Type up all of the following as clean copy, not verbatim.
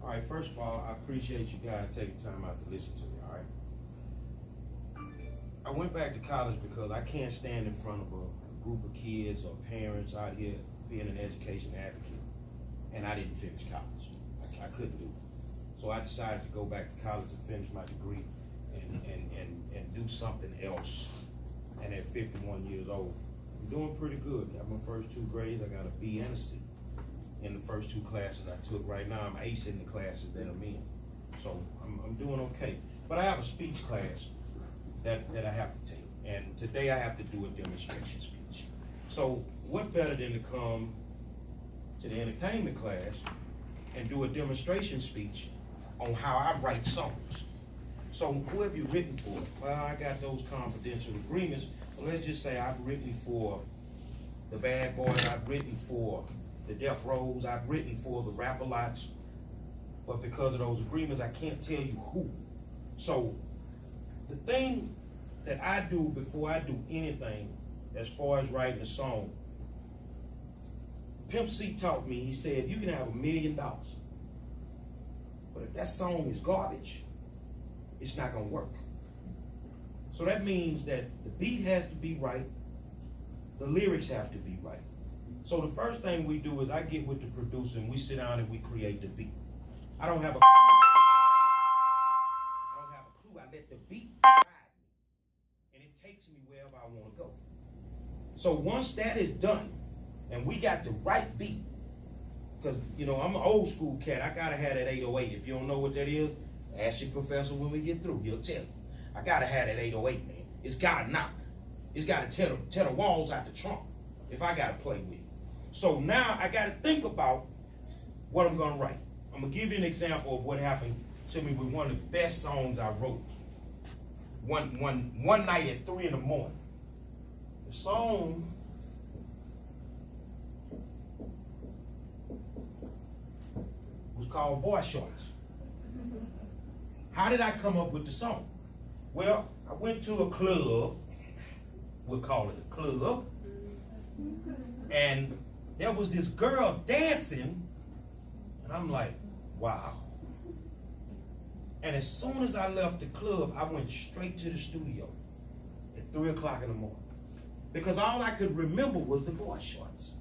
All right, first of all, I appreciate you guys taking time out to listen to me, all right? I went back to college because I can't stand in front of a group of kids or parents out here being an education advocate, and I didn't finish college. I couldn't do it. So I decided to go back to college and finish my degree and do something else. And at 51 years old, I'm doing pretty good. Got my first 2 grades. I got a B and a C in the first 2 classes I took. Right now, I'm acing the classes that I'm in. So I'm doing okay. But I have a speech class that I have to take. And today I have to do a demonstration speech. So what better than to come to the entertainment class and do a demonstration speech on how I write songs. So who have you written for? Well, I got those confidential agreements. Well, let's just say I've written for the Bad Boys, I've written for the Death Rows, I've written for the Rap-A-Lots, but because of those agreements, I can't tell you who. So the thing that I do before I do anything as far as writing a song, Pimp C taught me, he said, you can have $1 million, but if that song is garbage, it's not gonna work. So that means that the beat has to be right, the lyrics have to be right. So the first thing we do is I get with the producer and we sit down and we create the beat. I don't have a clue. I let the beat guide me, and it takes me wherever I wanna go. So once that is done, and we got the right beat, because you know I'm an old school cat, I gotta have that 808. If you don't know what that is, ask your professor when we get through, he'll tell you. I gotta have that 808, man. It's gotta knock. It's gotta tear the walls out the trunk if I gotta play with it. So now I gotta think about what I'm gonna write. I'm gonna give you an example of what happened to me with one of the best songs I wrote. One night at 3 in the morning. The song was called Boy Shorts. How did I come up with the song? Well, I went to a club, we'll call it a club, and there was this girl dancing, and I'm like, wow. And as soon as I left the club, I went straight to the studio at 3 o'clock in the morning. Because all I could remember was the Boy Shorts.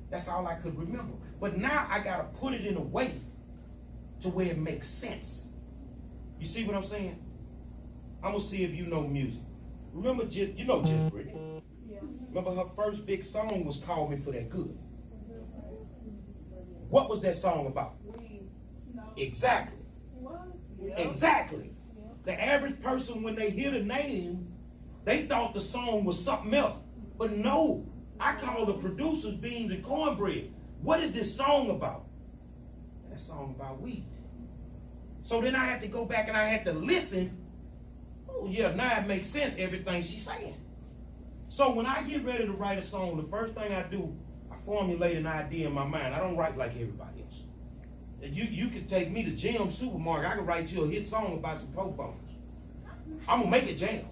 That's all I could remember. But now I gotta put it in a way to where it makes sense. You see what I'm saying? I'm gonna see if you know music. Remember, you know Jess Brittany? Yeah. Remember her first big song was Call Me For That Good. What was that song about? No. Exactly. Yeah. Exactly. Yeah. The average person, when they hear the name, they thought the song was something else. But no, I call the producers Beans and Cornbread. What is this song about? That song about weed. So then I had to go back and I had to listen. Oh yeah, now it makes sense, everything she's saying. So when I get ready to write a song, the first thing I do, I formulate an idea in my mind. I don't write like everybody else. You could take me to Jam Supermarket, I could write you a hit song about some poke bones. I'm gonna make it jam.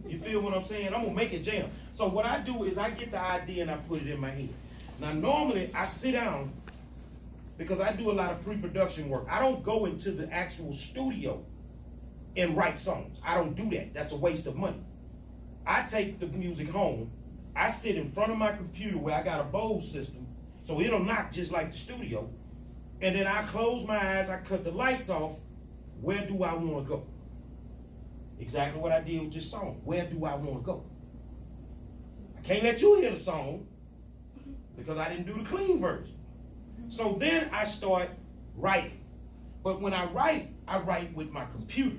You feel what I'm saying? I'm gonna make it jam. So what I do is I get the idea and I put it in my head. Now normally I sit down because I do a lot of pre-production work. I don't go into the actual studio and write songs. I don't do that. That's a waste of money. I take the music home. I sit in front of my computer where I got a Bose system, so it'll knock just like the studio. And then I close my eyes, I cut the lights off. Where do I want to go? Exactly what I did with this song. Where do I want to go? I can't let you hear the song because I didn't do the clean version. So then I start writing. But when I write with my computer.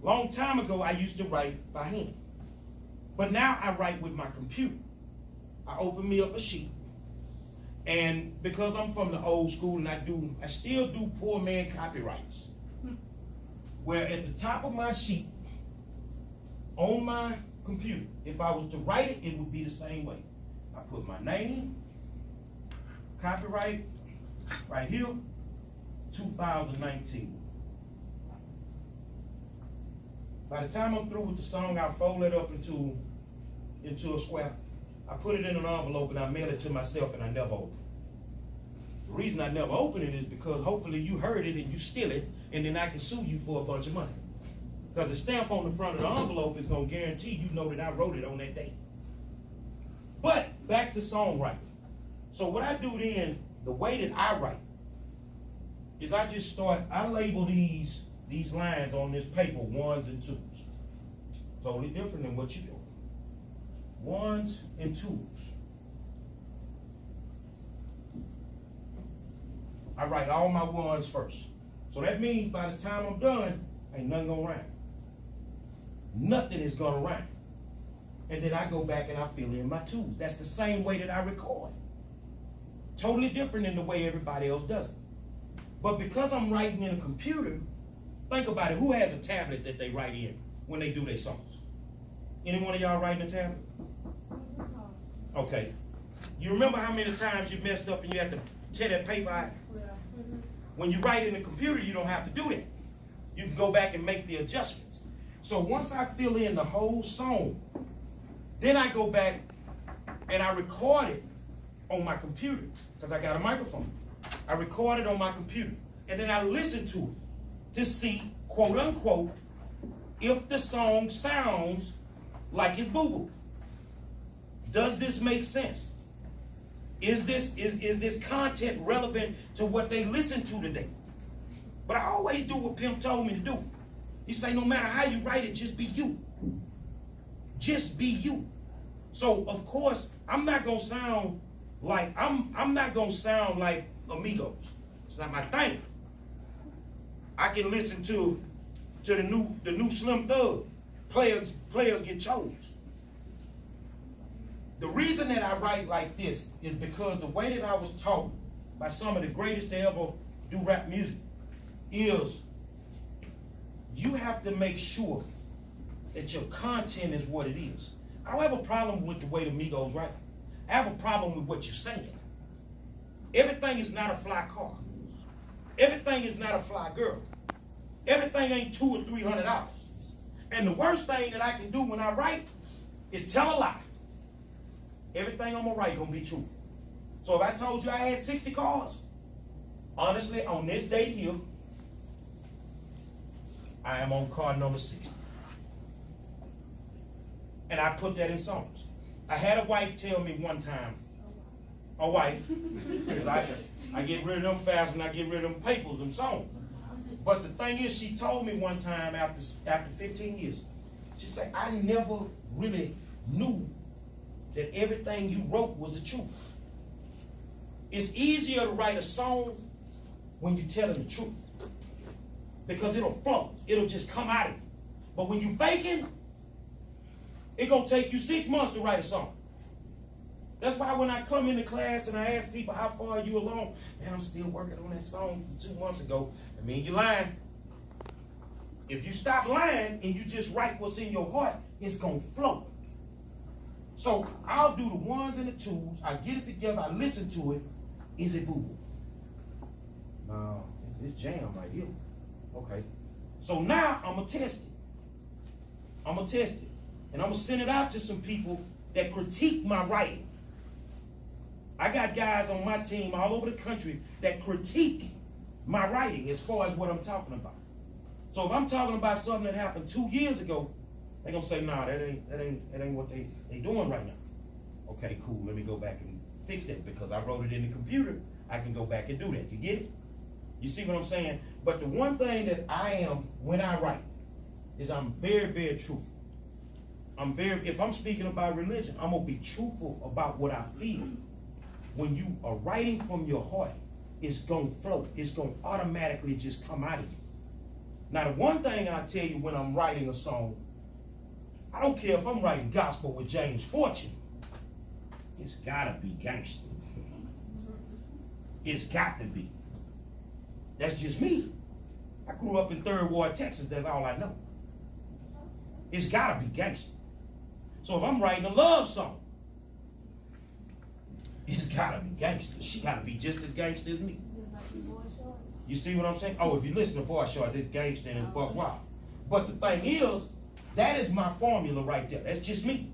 Long time ago, I used to write by hand. But now I write with my computer. I open me up a sheet. And because I'm from the old school and I still do poor man copyrights. Where at the top of my sheet, on my computer, if I was to write it, it would be the same way. I put my name, copyright, right here, 2019. By the time I'm through with the song, I fold it up into a square. I put it in an envelope and I mail it to myself and I never open it. The reason I never open it is because hopefully you heard it and you steal it, and then I can sue you for a bunch of money. Because the stamp on the front of the envelope is going to guarantee you know that I wrote it on that date. But back to songwriting. So what I do then, the way that I write, is I label these lines on this paper, ones and twos. Totally different than what you do. Ones and twos. I write all my ones first. So that means by the time I'm done, ain't nothing gonna rhyme. Nothing is gonna rhyme. And then I go back and I fill in my twos. That's the same way that I record. Totally different than the way everybody else does it. But because I'm writing in a computer, think about it. Who has a tablet that they write in when they do their songs? Any one of y'all writing a tablet? Okay. You remember how many times you messed up and you had to tear that paper out? When you write in the computer, you don't have to do that. You can go back and make the adjustments. So once I fill in the whole song, then I go back and I record it on my computer because I got a microphone. I record it on my computer and then I listen to it to see, quote unquote, if the song sounds like it's boo-boo. Does this make sense? Is this content relevant to what they listen to today? But I always do what Pimp told me to do. He say, no matter how you write it, just be you. Just be you. So of course, I'm not gonna sound like I'm not gonna sound like Amigos. It's not my thing. I can listen to the new Slim Thug. Players get chose. The reason that I write like this is because the way that I was taught by some of the greatest to ever do rap music is you have to make sure that your content is what it is. I don't have a problem with the way the Migos write. I have a problem with what you're saying. Everything is not a fly car. Everything is not a fly girl. Everything ain't $200 or $300. And the worst thing that I can do when I write is tell a lie. Everything I'm gonna write gonna be true. So if I told you I had 60 cars, honestly, on this date here, I am on car number 60. And I put that in songs. I had a wife tell me one time, a wife, because I get rid of them fast and I get rid of them papers, them songs. But the thing is, she told me one time after 15 years, she said, I never really knew that everything you wrote was the truth. It's easier to write a song when you're telling the truth. Because it'll flow. It'll just come out of you. But when you faking, it's gonna take you 6 months to write a song. That's why when I come into class and I ask people how far are you along, man, I'm still working on that song from 2 months ago. I mean, you're lying. If you stop lying and you just write what's in your heart, it's gonna flow. So I'll do the ones and the twos. I get it together. I listen to it. Is it boo-boo? No, it's jam right here. Okay. So now I'm going to test it. I'm going to test it. And I'm going to send it out to some people that critique my writing. I got guys on my team all over the country that critique my writing as far as what I'm talking about. So if I'm talking about something that happened 2 years ago, they're gonna say, nah, that ain't what they doing right now. Okay, cool, let me go back and fix that because I wrote it in the computer. I can go back and do that. You get it? You see what I'm saying? But the one thing that I am when I write is I'm very, very truthful. If I'm speaking about religion, I'm gonna be truthful about what I feel. When you are writing from your heart, it's gonna flow. It's gonna automatically just come out of you. Now, the one thing I tell you when I'm writing a song, I don't care if I'm writing gospel with James Fortune. It's gotta be gangster. It's got to be. That's just me. I grew up in 3rd Ward, Texas. That's all I know. It's gotta be gangster. So if I'm writing a love song, it's gotta be gangster. She gotta be just as gangster as me. You see what I'm saying? Oh, if you listen to Boy Short, this gangster and Buck Wild. But the thing is, that is my formula right there. That's just me.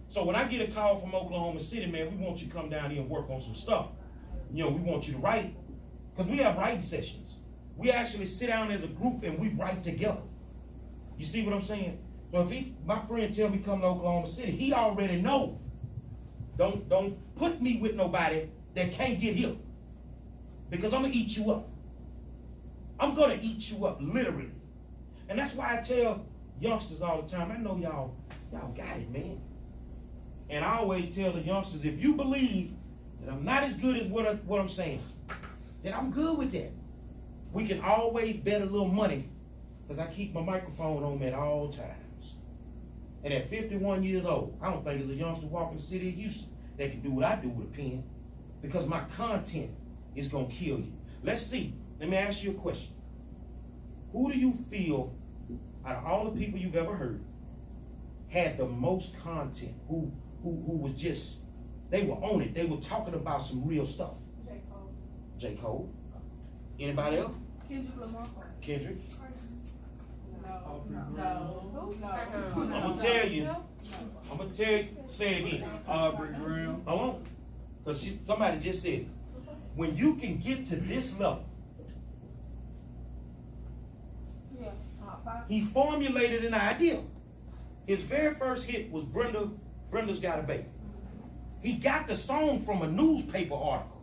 So when I get a call from Oklahoma City, man, we want you to come down here and work on some stuff. You know, we want you to write. Because we have writing sessions. We actually sit down as a group and we write together. You see what I'm saying? So if my friend tell me come to Oklahoma City, he already know. Don't put me with nobody that can't get here. Because I'm going to eat you up. I'm going to eat you up, literally. And that's why I tell youngsters all the time, I know y'all got it, man. And I always tell the youngsters, if you believe that I'm not as good as what I'm saying, then I'm good with that. We can always bet a little money because I keep my microphone on me at all times. And at 51 years old, I don't think there's a youngster walking the city of Houston that can do what I do with a pen, because my content is going to kill you. Let's see. Let me ask you a question. Who do you feel, out of all the people you've ever heard, had the most content? Who was just, they were on it. They were talking about some real stuff. J. Cole. J. Cole. Anybody else? Kendrick Lamar. Kendrick. No. I'm gonna tell you. Say it again. Aubrey Graham. Hold on. Because somebody just said it. When you can get to this level, Yeah. he formulated an idea. His very first hit was Brenda's Got a Baby. He got the song from a newspaper article.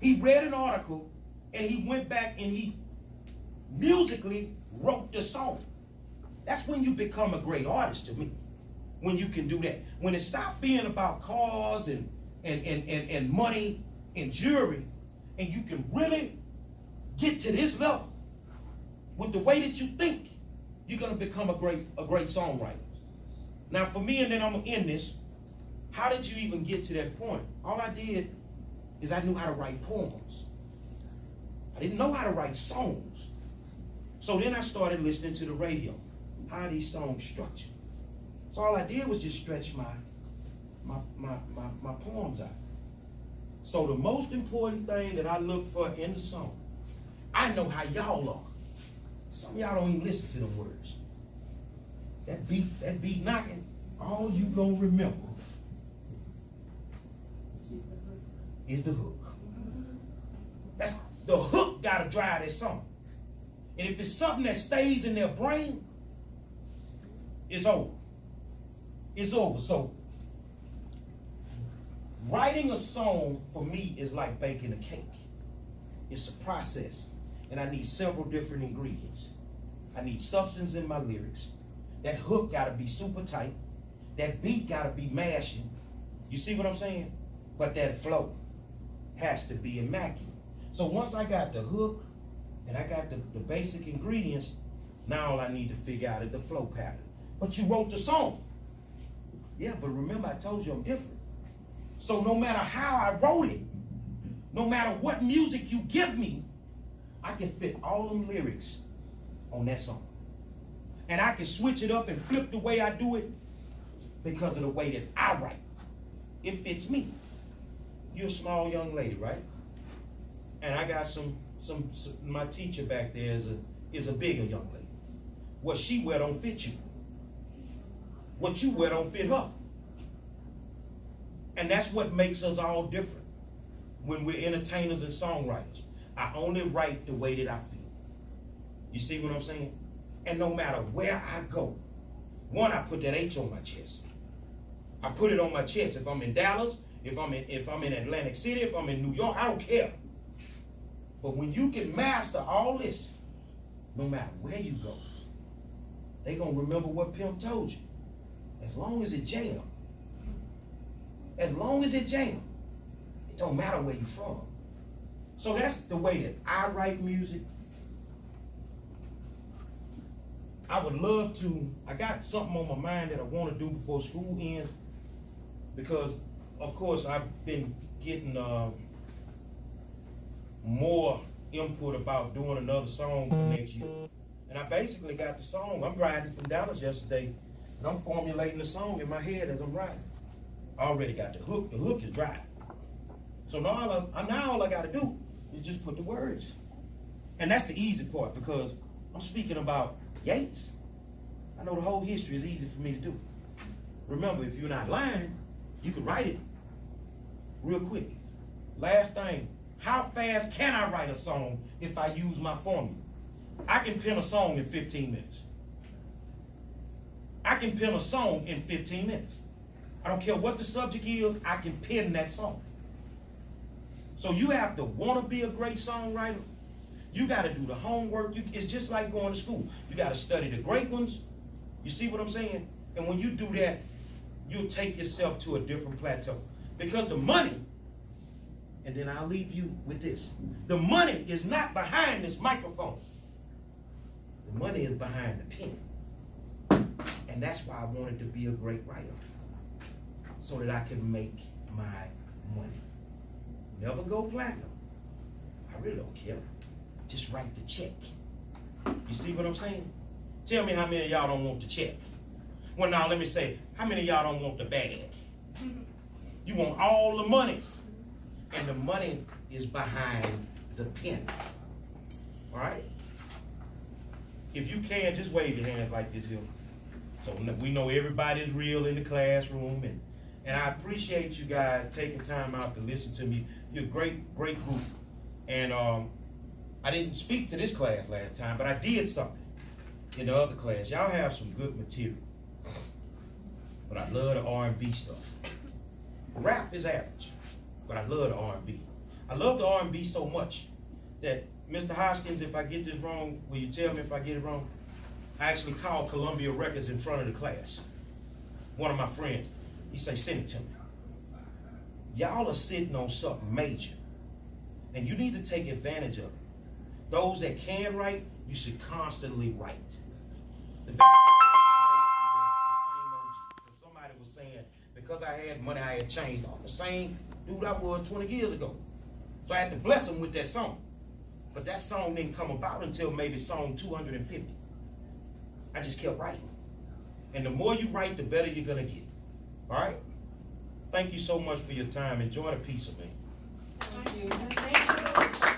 He read an article and he went back and he musically wrote the song. That's when you become a great artist to me. When you can do that. When it stopped being about cars and money and jewelry, and you can really get to this level with the way that you think, you're gonna become a great songwriter. Now for me, and then I'm gonna end this, how did you even get to that point? All I did is I knew how to write poems. I didn't know how to write songs. So then I started listening to the radio. How are these songs structured? So all I did was just stretch my poems out. So the most important thing that I look for in the song, I know how y'all are. Some of y'all don't even listen to the words. That beat knocking, all you gonna remember is the hook. That's the hook gotta drive that song. And if it's something that stays in their brain, it's over. It's over. So writing a song for me is like baking a cake. It's a process. And I need several different ingredients. I need substance in my lyrics. That hook gotta be super tight. That beat gotta be mashing. You see what I'm saying? But that flow has to be immaculate. So once I got the hook and I got the basic ingredients, now all I need to figure out is the flow pattern. But you wrote the song. Yeah, but remember I told you I'm different. So no matter how I wrote it, no matter what music you give me, I can fit all them lyrics on that song. And I can switch it up and flip the way I do it because of the way that I write. It fits me. You're a small young lady, right? And I got some my teacher back there is a bigger young lady. What she wear don't fit you. What you wear don't fit her. And that's what makes us all different when we're entertainers and songwriters. I only write the way that I feel. You see what I'm saying? And no matter where I go, one, I put that H on my chest. I put it on my chest if I'm in Dallas, if I'm in Atlantic City, if I'm in New York, I don't care. But when you can master all this, no matter where you go, they gonna remember what Pimp told you. As long as it jam. As long as it jam. It don't matter where you from. So that's the way that I write music. I would love to, I got something on my mind that I want to do before school ends, because of course I've been getting more input about doing another song for next year. And I basically got the song. I'm riding from Dallas yesterday, and I'm formulating the song in my head as I'm riding. I already got the hook. The hook is dry. So now all I got to do is just put the words. And that's the easy part, because I'm speaking about Yates. I know the whole history is easy for me to do. Remember, if you're not lying, you can write it real quick. Last thing, how fast can I write a song if I use my formula? I can pen a song in 15 minutes. I can pen a song in 15 minutes. I don't care what the subject is, I can pen that song. So you have to want to be a great songwriter. You got to do the homework. It's just like going to school. You got to study the great ones. You see what I'm saying? And when you do that, you'll take yourself to a different plateau. Because the money, and then I'll leave you with this, the money is not behind this microphone. The money is behind the pen. And that's why I wanted to be a great writer. So that I can make my money. Never go platinum. I really don't care. Just write the check. You see what I'm saying? Tell me how many of y'all don't want the check. Well, now let me say, how many of y'all don't want the bag? You want all the money. And the money is behind the pen. All right? If you can, just wave your hands like this here. So we know everybody's real in the classroom. And I appreciate you guys taking time out to listen to me. You're a great, great group. And I didn't speak to this class last time, but I did something in the other class. Y'all have some good material. But I love the R&B stuff. Rap is average, but I love the R&B. I love the R&B so much that, Mr. Hoskins, if I get this wrong, will you tell me if I get it wrong? I actually called Columbia Records in front of the class. One of my friends, he said, send it to me. Y'all are sitting on something major, and you need to take advantage of it. Those that can write, you should constantly write. The best somebody was saying, because I had money, I had changed. I'm the same dude I was 20 years ago. So I had to bless him with that song. But that song didn't come about until maybe song 250. I just kept writing. And the more you write, the better you're going to get. All right? Thank you so much for your time. Enjoy the piece of me. Thank you.